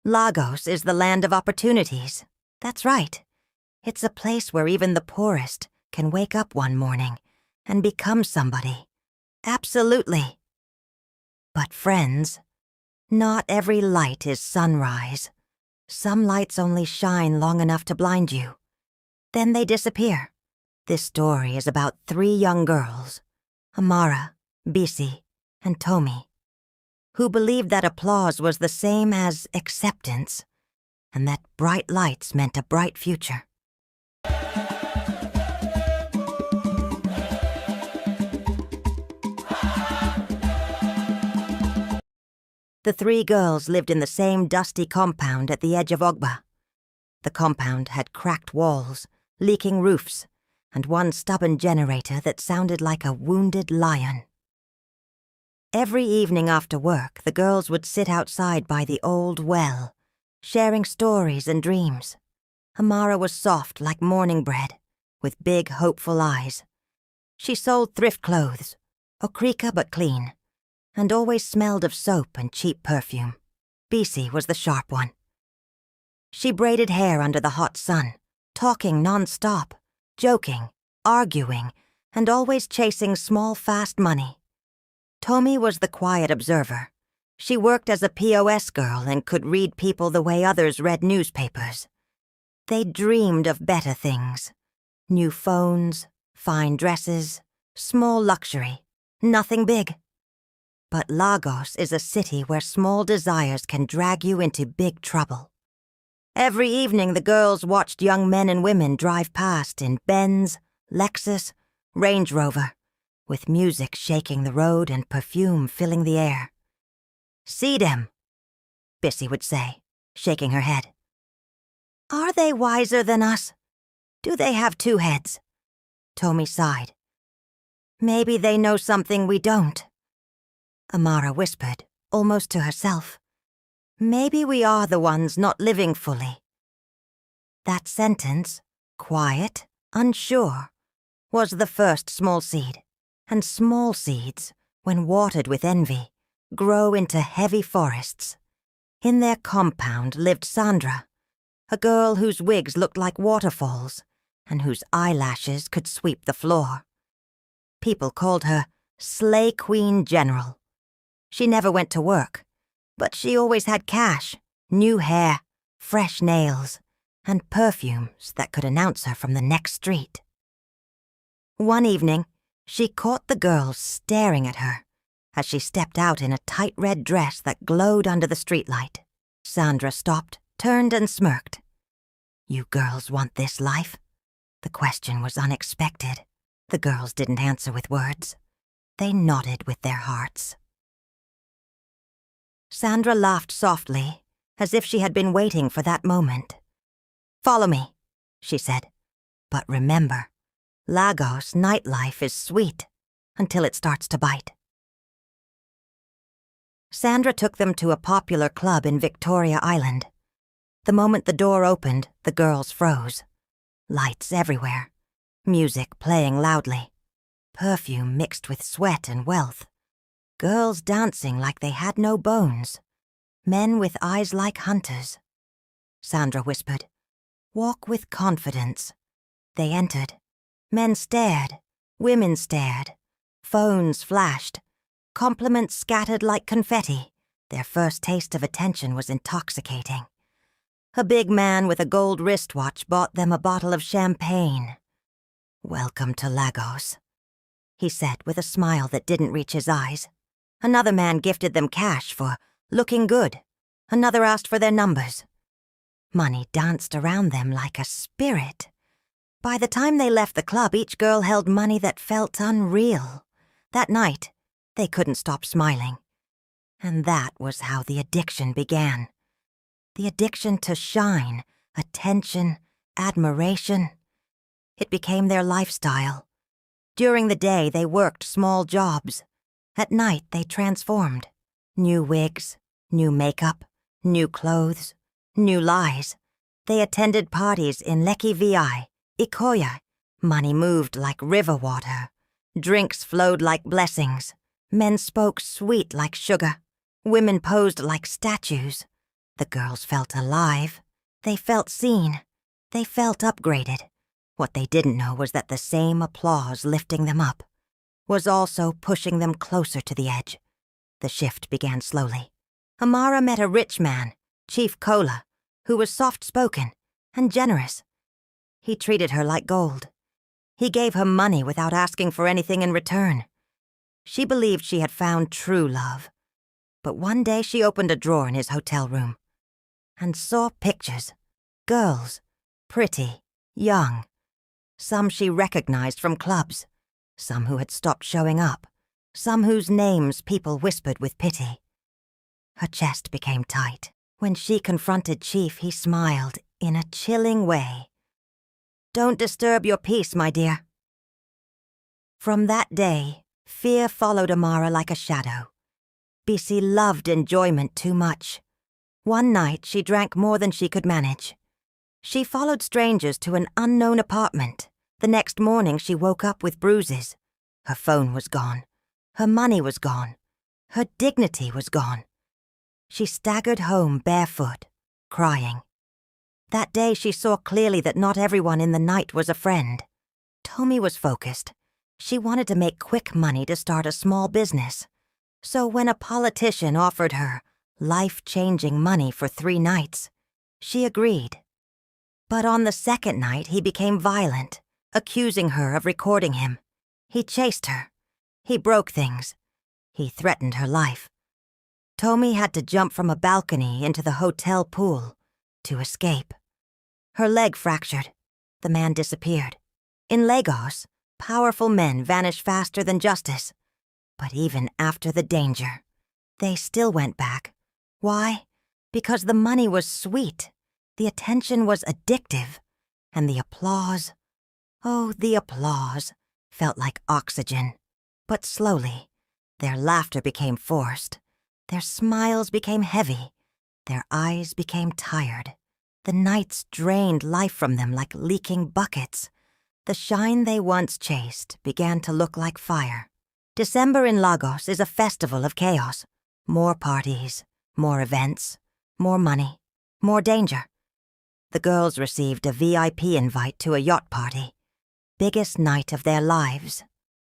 Lagos is the land of opportunities. That's right. It's a place where even the poorest can wake up one morning and become somebody. Absolutely. But friends, not every light is sunrise. Some lights only shine long enough to blind you. Then they disappear. This story is about 3 young girls, Amara, Bisi, and Tomi, who believed that applause was the same as acceptance, and that bright lights meant a bright future. The 3 girls lived in the same dusty compound at the edge of Ogba. The compound had cracked walls, leaking roofs, and one stubborn generator that sounded like a wounded lion. Every evening after work, the girls would sit outside by the old well, sharing stories and dreams. Amara was soft like morning bread, with big, hopeful eyes. She sold thrift clothes, okrika but clean, and always smelled of soap and cheap perfume. Bisi was the sharp one. She braided hair under the hot sun, talking non-stop, joking, arguing, and always chasing small, fast money. Tomi was the quiet observer. She worked as a POS girl and could read people the way others read newspapers. They dreamed of better things. New phones, fine dresses, small luxury, nothing big. But Lagos is a city where small desires can drag you into big trouble. Every evening the girls watched young men and women drive past in Benz, Lexus, Range Rover, with music shaking the road and perfume filling the air. "See them," Bisi would say, shaking her head. "Are they wiser than us? Do they have 2 heads?" Tomi sighed. "Maybe they know something we don't." Amara whispered, almost to herself. "Maybe we are the ones not living fully." That sentence, quiet, unsure, was the first small seed. And small seeds, when watered with envy, grow into heavy forests. In their compound lived Sandra, a girl whose wigs looked like waterfalls and whose eyelashes could sweep the floor. People called her Slay Queen General. She never went to work, but she always had cash, new hair, fresh nails, and perfumes that could announce her from the next street. One evening, she caught the girls staring at her as she stepped out in a tight red dress that glowed under the streetlight. Sandra stopped, turned and smirked. "You girls want this life?" The question was unexpected. The girls didn't answer with words. They nodded with their hearts. Sandra laughed softly, as if she had been waiting for that moment. "Follow me," she said. "But remember, Lagos nightlife is sweet until it starts to bite." Sandra took them to a popular club in Victoria Island. The moment the door opened, the girls froze. Lights everywhere, music playing loudly, perfume mixed with sweat and wealth, girls dancing like they had no bones, men with eyes like hunters. Sandra whispered, "Walk with confidence." They entered. Men stared, women stared, phones flashed, compliments scattered like confetti. Their first taste of attention was intoxicating. A big man with a gold wristwatch bought them a bottle of champagne. "Welcome to Lagos," he said with a smile that didn't reach his eyes. Another man gifted them cash for looking good. Another asked for their numbers. Money danced around them like a spirit. By the time they left the club, each girl held money that felt unreal. That night, they couldn't stop smiling. And that was how the addiction began. The addiction to shine, attention, admiration. It became their lifestyle. During the day, they worked small jobs. At night, they transformed. New wigs, new makeup, new clothes, new lies. They attended parties in Lekki VI, Ikoya. Money moved like river water. Drinks flowed like blessings. Men spoke sweet like sugar. Women posed like statues. The girls felt alive. They felt seen. They felt upgraded. What they didn't know was that the same applause lifting them up was also pushing them closer to the edge. The shift began slowly. Amara met a rich man, Chief Kola, who was soft-spoken and generous. He treated her like gold. He gave her money without asking for anything in return. She believed she had found true love. But one day she opened a drawer in his hotel room and saw pictures. Girls, pretty, young. Some she recognized from clubs, some who had stopped showing up, some whose names people whispered with pity. Her chest became tight. When she confronted Chief, he smiled in a chilling way. "Don't disturb your peace, my dear." From that day, fear followed Amara like a shadow. Bisi loved enjoyment too much. One night, she drank more than she could manage. She followed strangers to an unknown apartment. The next morning, she woke up with bruises. Her phone was gone. Her money was gone. Her dignity was gone. She staggered home barefoot, crying. That day, she saw clearly that not everyone in the night was a friend. Tomi was focused. She wanted to make quick money to start a small business. So when a politician offered her life-changing money for 3 nights, she agreed. But on the second night, he became violent, accusing her of recording him. He chased her. He broke things. He threatened her life. Tomi had to jump from a balcony into the hotel pool to escape. Her leg fractured. The man disappeared. In Lagos, powerful men vanish faster than justice. But even after the danger, they still went back. Why? Because the money was sweet, the attention was addictive, and the applause, oh, the applause, felt like oxygen. But slowly, their laughter became forced. Their smiles became heavy. Their eyes became tired. The nights drained life from them like leaking buckets. The shine they once chased began to look like fire. December in Lagos is a festival of chaos. More parties, more events, more money, more danger. The girls received a VIP invite to a yacht party. Biggest night of their lives.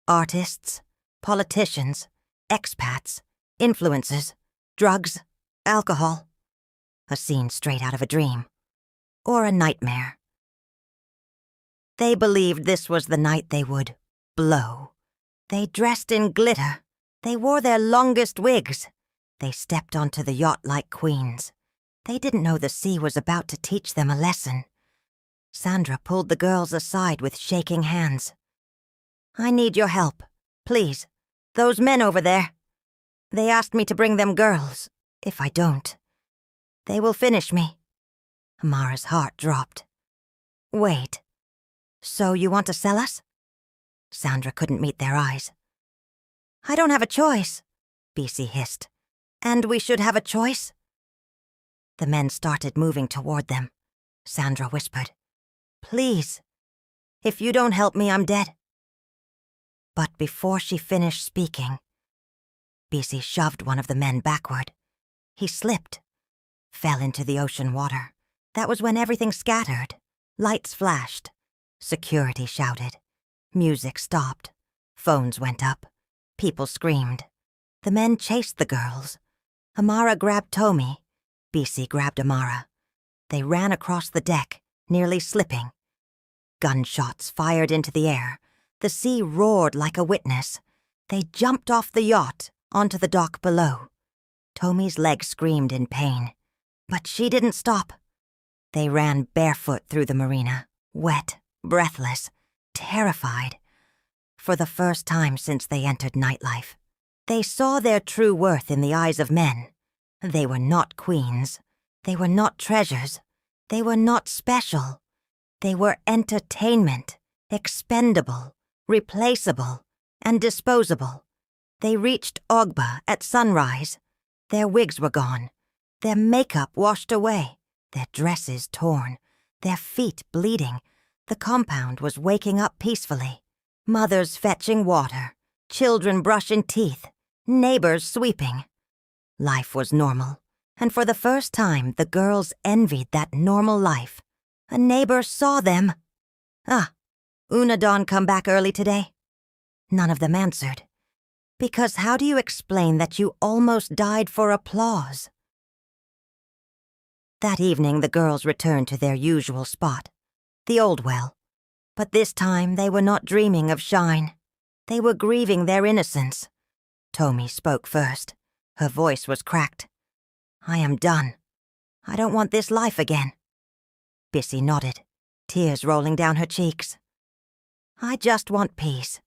Artists, politicians, expats, influencers, drugs, alcohol. A scene straight out of a dream. Or a nightmare. They believed this was the night they would blow. They dressed in glitter. They wore their longest wigs. They stepped onto the yacht like queens. They didn't know the sea was about to teach them a lesson. Sandra pulled the girls aside with shaking hands. "I need your help. Please. Those men over there. They asked me to bring them girls. If I don't, they will finish me." Amara's heart dropped. "Wait. So you want to sell us?" Sandra couldn't meet their eyes. "I don't have a choice," Bisi hissed. "And we should have a choice?" The men started moving toward them. Sandra whispered, "Please. If you don't help me, I'm dead." But before she finished speaking, Bisi shoved one of the men backward. He slipped, fell into the ocean water. That was when everything scattered. Lights flashed. Security shouted. Music stopped. Phones went up. People screamed. The men chased the girls. Amara grabbed Tomi. Bisi grabbed Amara. They ran across the deck, nearly slipping. Gunshots fired into the air. The sea roared like a witness. They jumped off the yacht onto the dock below. Tomi's leg screamed in pain. But she didn't stop. They ran barefoot through the marina, wet, breathless, terrified. For the first time since they entered nightlife, they saw their true worth in the eyes of men. They were not queens. They were not treasures. They were not special. They were entertainment, expendable, replaceable, and disposable. They reached Ogba at sunrise. Their wigs were gone. Their makeup washed away. Their dresses torn. Their feet bleeding. The compound was waking up peacefully. Mothers fetching water. Children brushing teeth. Neighbors sweeping. Life was normal, and for the first time the girls envied that normal life. A neighbor saw them. "Ah, Una Dawn come back early today?" None of them answered. Because how do you explain that you almost died for applause? That evening the girls returned to their usual spot, the old well. But this time they were not dreaming of shine. They were grieving their innocence. Tommy spoke first. Her voice was cracked. "I am done. I don't want this life again." Bissy nodded, tears rolling down her cheeks. "I just want peace.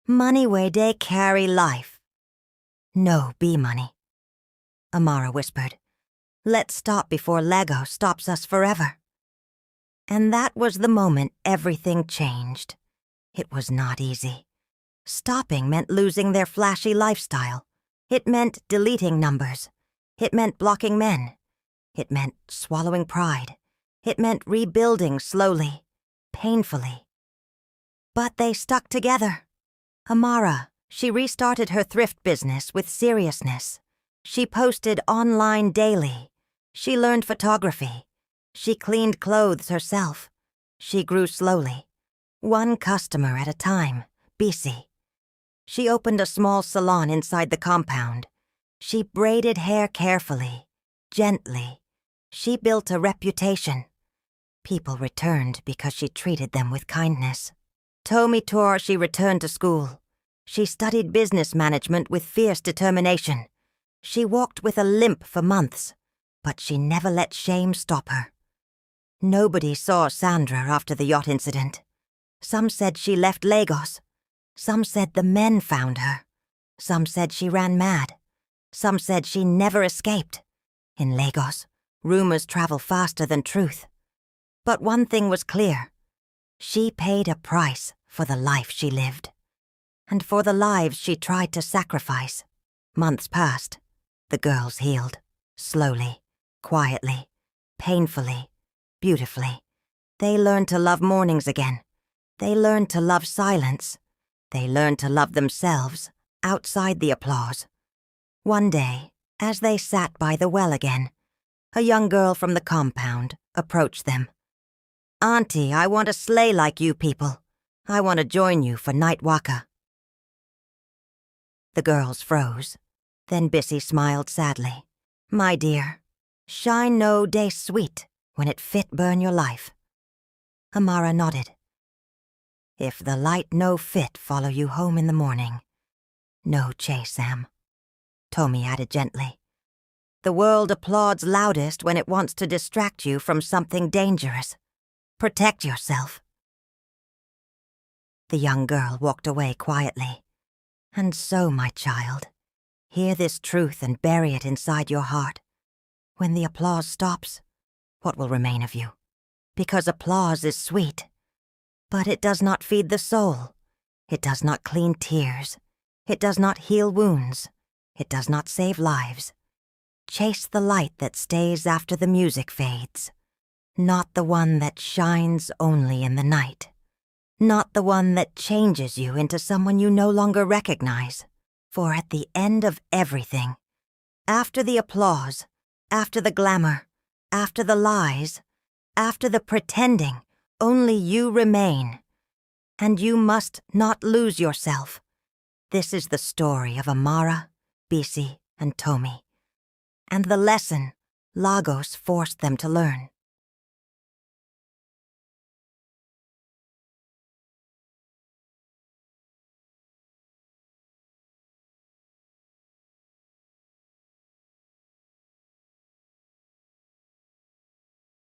Money where they carry life. No be money." Amara whispered, "Let's stop before Lego stops us forever." And that was the moment everything changed. It was not easy. Stopping meant losing their flashy lifestyle. It meant deleting numbers. It meant blocking men. It meant swallowing pride. It meant rebuilding slowly, painfully. But they stuck together. Amara, she restarted her thrift business with seriousness. She posted online daily. She learned photography. She cleaned clothes herself. She grew slowly, one customer at a time, busy. She opened a small salon inside the compound. She braided hair carefully, gently. She built a reputation. People returned because she treated them with kindness. Tommy tore she returned to school. She studied business management with fierce determination. She walked with a limp for months, but she never let shame stop her. Nobody saw Sandra after the yacht incident. Some said she left Lagos. Some said the men found her. Some said she ran mad. Some said she never escaped. In Lagos, rumors travel faster than truth. But one thing was clear. She paid a price for the life she lived. And for the lives she tried to sacrifice. Months passed. The girls healed. Slowly, quietly, painfully, beautifully. They learned to love mornings again. They learned to love silence. They learned to love themselves, outside the applause. One day, as they sat by the well again, a young girl from the compound approached them. "Auntie, I want a sleigh like you people. I want to join you for night waka." The girls froze. Then Bissy smiled sadly. "My dear, shine no day sweet when it fit burn your life." Amara nodded. "If the light no fit follow you home in the morning, no chase, Sam." Tommy added gently. "The world applauds loudest when it wants to distract you from something dangerous. Protect yourself." The young girl walked away quietly. "And so, my child, hear this truth and bury it inside your heart. When the applause stops, what will remain of you? Because applause is sweet, but it does not feed the soul. It does not clean tears. It does not heal wounds. It does not save lives. Chase the light that stays after the music fades, not the one that shines only in the night. Not the one that changes you into someone you no longer recognize. For at the end of everything, after the applause, after the glamour, after the lies, after the pretending, only you remain. And you must not lose yourself. This is the story of Amara, Bissy, and Tommy. And the lesson Lagos forced them to learn.